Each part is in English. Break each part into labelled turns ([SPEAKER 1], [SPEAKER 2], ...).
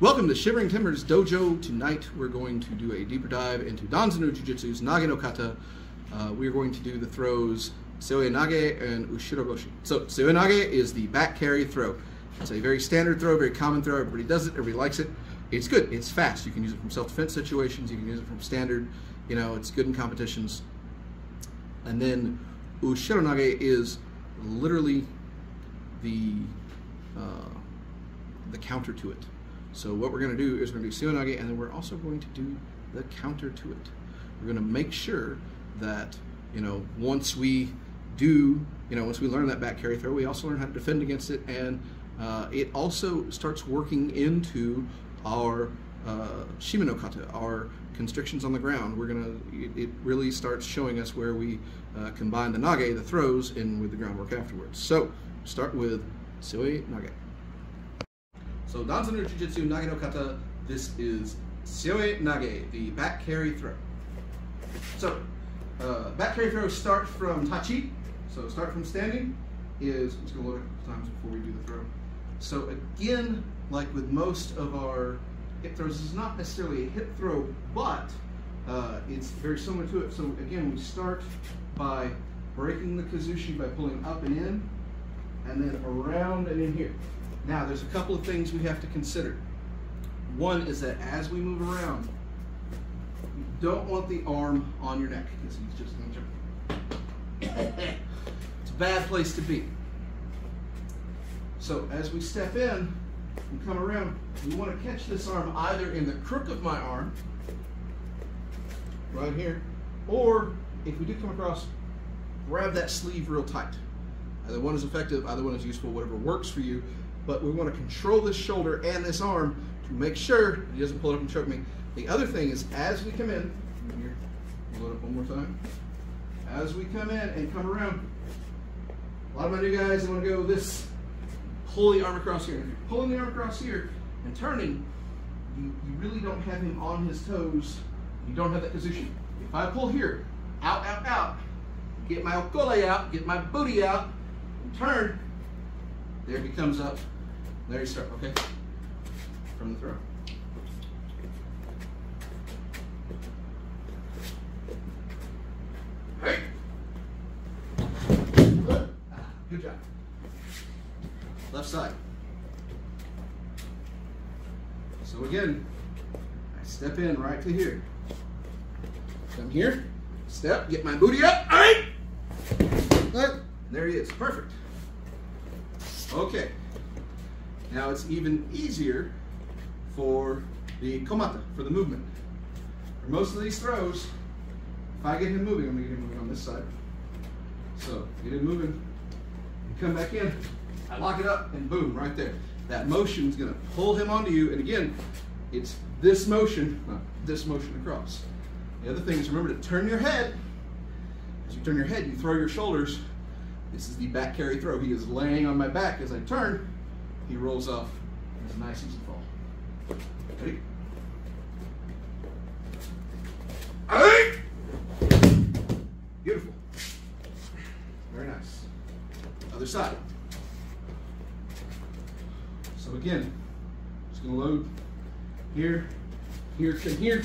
[SPEAKER 1] Welcome to Shivering Timbers Dojo. Tonight we're going to do a deeper dive into Danzan Ryu Jujitsu's Nage no Kata. We are going to do the throws Seoi Nage and Ushiro Goshi. So Seoi Nage is the back carry throw. It's a very standard throw, very common throw. Everybody does it, everybody likes it. It's good, it's fast. You can use it from self-defense situations, you can use it from standard, you know, it's good in competitions. And then Ushiro Nage is literally the counter to it. So what we're going to do is we're going to do Seoi Nage, and then we're also going to do the counter to it. We're going to make sure that, you know, once we learn that back carry throw, we also learn how to defend against it, and it also starts working into our Shima no Kata, our constrictions on the ground. It really starts showing us where we combine the Nage, the throws, in with the groundwork afterwards. So start with Seoi Nage. So Danzan Ryu Jujitsu Nage no Kata, this is Seoi Nage, the back carry throw. So, back carry throws start from tachi, so start from standing is, I'm just going to load it a couple times before we do the throw. So again, like with most of our hip throws, this is not necessarily a hip throw, but it's very similar to it. So again, we start by breaking the kazushi by pulling up and in, and then around and in here. Now, there's a couple of things we have to consider. One is that as we move around, you don't want the arm on your neck, because he's just going to jump. It's a bad place to be. So as we step in and come around, we want to catch this arm either in the crook of my arm, right here, or if we do come across, grab that sleeve real tight. Either one is effective, either one is useful, whatever works for you. But we want to control this shoulder and this arm to make sure he doesn't pull it up and choke me. The other thing is, as we come in, here, load up one more time. As we come in and come around, a lot of my new guys, they want to go this, pull the arm across here. If you're pulling the arm across here and turning, you really don't have him on his toes. You don't have that kazushi. If I pull here, out, out, out, get my okole out, get my booty out, and turn, there he comes up. There you start, okay? From the throw. Hey! Good job. Left side. So again, I step in right to here. Come here, step, get my booty up. All right! There he is, perfect. Okay. Now it's even easier for the komata, for the movement. For most of these throws, if I get him moving, I'm going to get him moving on this side. So, get him moving, you come back in, I lock it up, and boom, right there. That motion is going to pull him onto you, and again, it's this motion, not this motion across. The other thing is, remember to turn your head. As you turn your head, you throw your shoulders. This is the back carry throw. He is laying on my back. As I turn, he rolls off. It's a nice, easy fall. Ready? Beautiful. Very nice. Other side. So again, just going to load here, here, and here.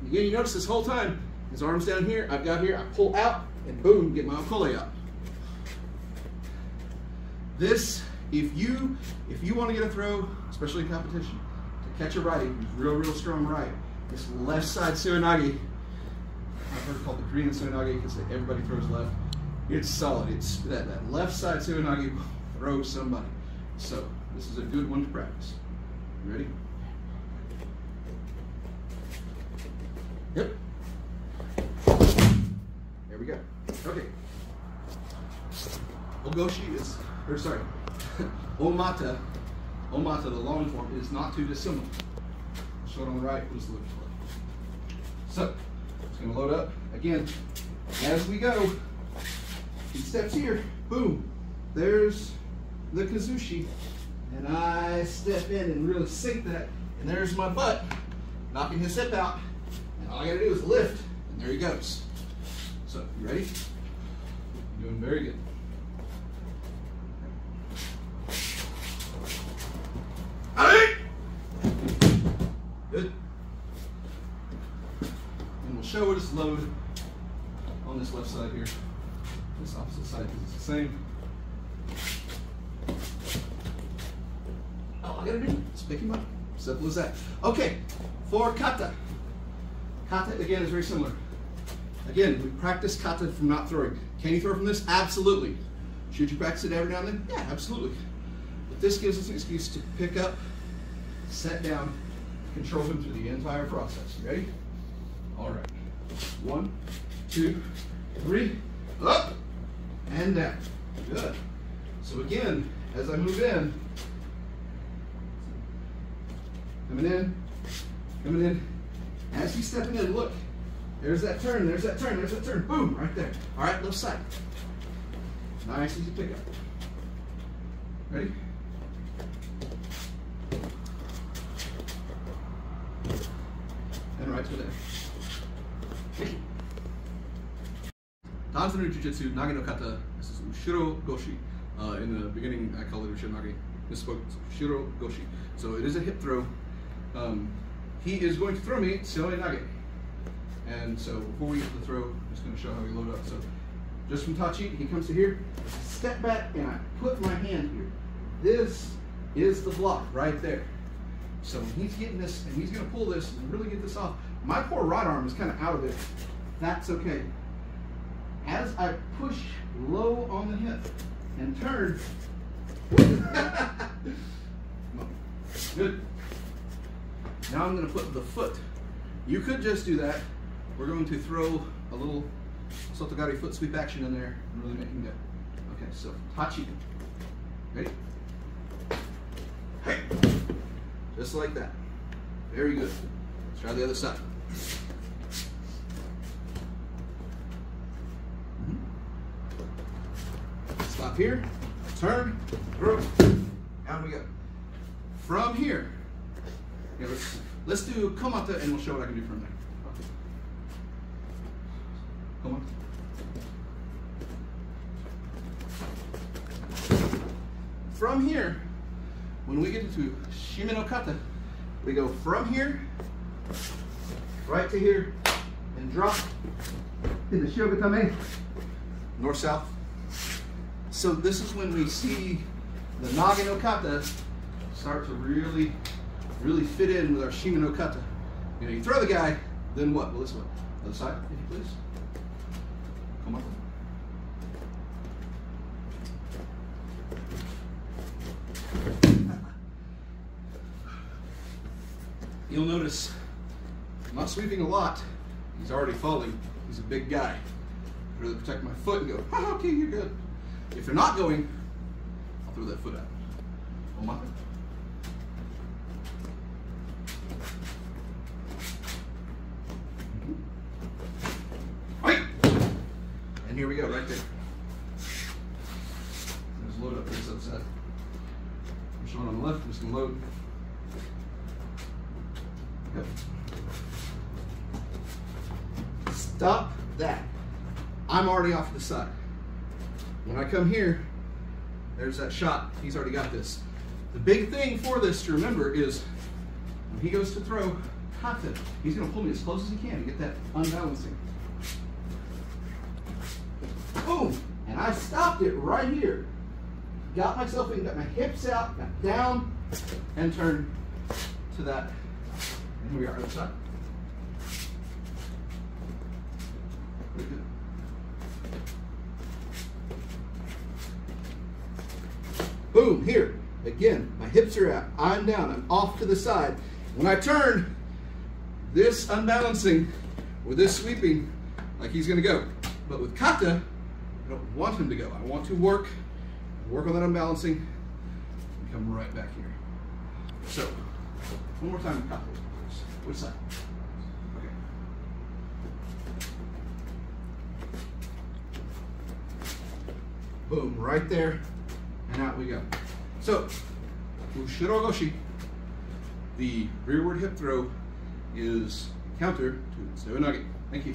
[SPEAKER 1] Again, you notice this whole time, his arm's down here, I've got here, I pull out, and boom, get my okole out. This, if you want to get a throw, especially in competition, to catch a righty who's real strong right, this left side Seoi Nage, I've heard it called the Korean Seoi Nage because everybody throws left. It's solid. It's that left side Seoi Nage throws somebody. So this is a good one to practice. You ready? Yep. There we go. Okay. Ogoshi is, or sorry, Omata, the long form, is not too dissimilar. Short on the right, loose on the left. So, it's going to load up. Again, as we go, he steps here, boom, there's the kazushi, and I step in and really sink that, and there's my butt, knocking his hip out, and all I got to do is lift, and there he goes. So, you ready? You're doing very good. All right. show what it's load on this left side here. This opposite side because it's the same. All I gotta do is pick him up. Simple as that. Okay, for kata. Kata again is very similar. Again, we practice kata from not throwing. Can you throw from this? Absolutely. Should you practice it every now and then? Yeah, absolutely. But this gives us an excuse to pick up, set down, control him through the entire process. You ready? All right. 1, 2, 3, up and down. Good. So again, as I move in, coming in, as he's stepping in, look, there's that turn, there's that turn, there's that turn, boom, right there. All right, left side. Nice, easy pickup. Ready? And right to there. Danzan Ryu Jujitsu, Nage no Kata. This is Ushiro Goshi. In the beginning, I called it Ushiro Nage. Misspoke, Ushiro Goshi. So it is a hip throw. He is going to throw me Seoi Nage. And so before we get to the throw, I'm just going to show how we load up. So just from Tachi, he comes to here, step back, and I put my hand here. This is the block right there. So when he's getting this, and he's going to pull this and really get this off, my poor right arm is kind of out of it. That's okay. As I push low on the hip and turn, good. Now I'm going to put the foot. You could just do that. We're going to throw a little Sotogari foot sweep action in there and really make him go. Okay, so Tachi. Ready? Hey. Just like that. Very good. Let's try the other side. Stop here, turn, throw, down we go. From here, yeah, let's do Komata and we'll show what I can do from there. Komata. From here, when we get into Shime no Kata, we go from here, right to here, and drop into Shiogatame, north-south. So this is when we see the Nage no Kata start to really fit in with our Shime no Kata. You know, you throw the guy, then what? Well, this one. Other side, if you please. Come on. You'll notice I'm not sweeping a lot. He's already falling. He's a big guy. I'd rather protect my foot and go, oh, okay, you're good. If they're not going, I'll throw that foot out. Komata. Right. And here we go, right there. Let's load up this other side. I'm showing on the left, I'm just gonna load. Yep. Stop that. I'm already off to the side. When I come here, there's that shot. He's already got this. The big thing for this to remember is when he goes to throw Kata, he's going to pull me as close as he can to get that unbalancing. Boom! And I stopped it right here. Got myself in, got my hips out, got down, and turned to that. And here we are, other side. Pretty good. Boom, here. Again, my hips are out. I'm down. I'm off to the side. When I turn, this unbalancing with this sweeping, like he's going to go. But with Kata, I don't want him to go. I want to work on that unbalancing, and come right back here. So, one more time with Kata. Which side? Okay. Boom, right there. And out we go. So, Ushiro Goshi, the rearward hip throw, is counter to Seoi Nage. Thank you.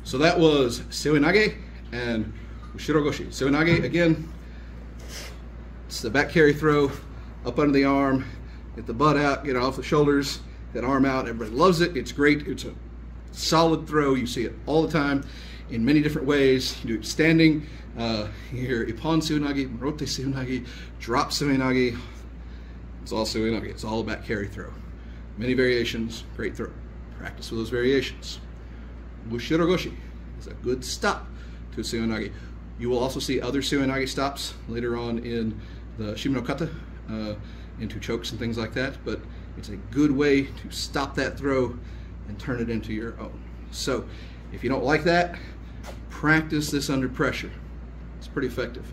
[SPEAKER 1] So that was Seoi Nage and Ushiro Goshi. Seoi Nage, again, it's the back carry throw, up under the arm, get the butt out, get it off the shoulders, that arm out. Everybody loves it. It's great. It's a solid throw. You see it all the time in many different ways. You do it standing. You hear Ippon Seoi Nage, Marote Seoi Nage, drop Seoi Nage. It's all Seoi Nage. It's all about carry throw. Many variations, great throw. Practice with those variations. Ushiro Goshi is a good stop to a Seoi Nage. You will also see other Seoi Nage stops later on in the Shimi no Kata, into chokes and things like that, but it's a good way to stop that throw and turn it into your own. So if you don't like that, practice this under pressure. It's pretty effective.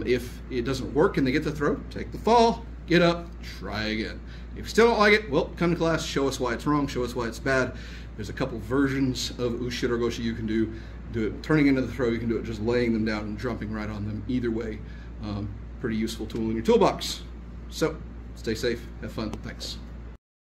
[SPEAKER 1] If it doesn't work and they get the throw, take the fall, get up, try again. If you still don't like it, well, come to class, show us why it's wrong, show us why it's bad. There's a couple versions of Ushiro Goshi you can do. Do it turning into the throw, you can do it just laying them down and jumping right on them. Either way, pretty useful tool in your toolbox. So, stay safe, have fun, thanks.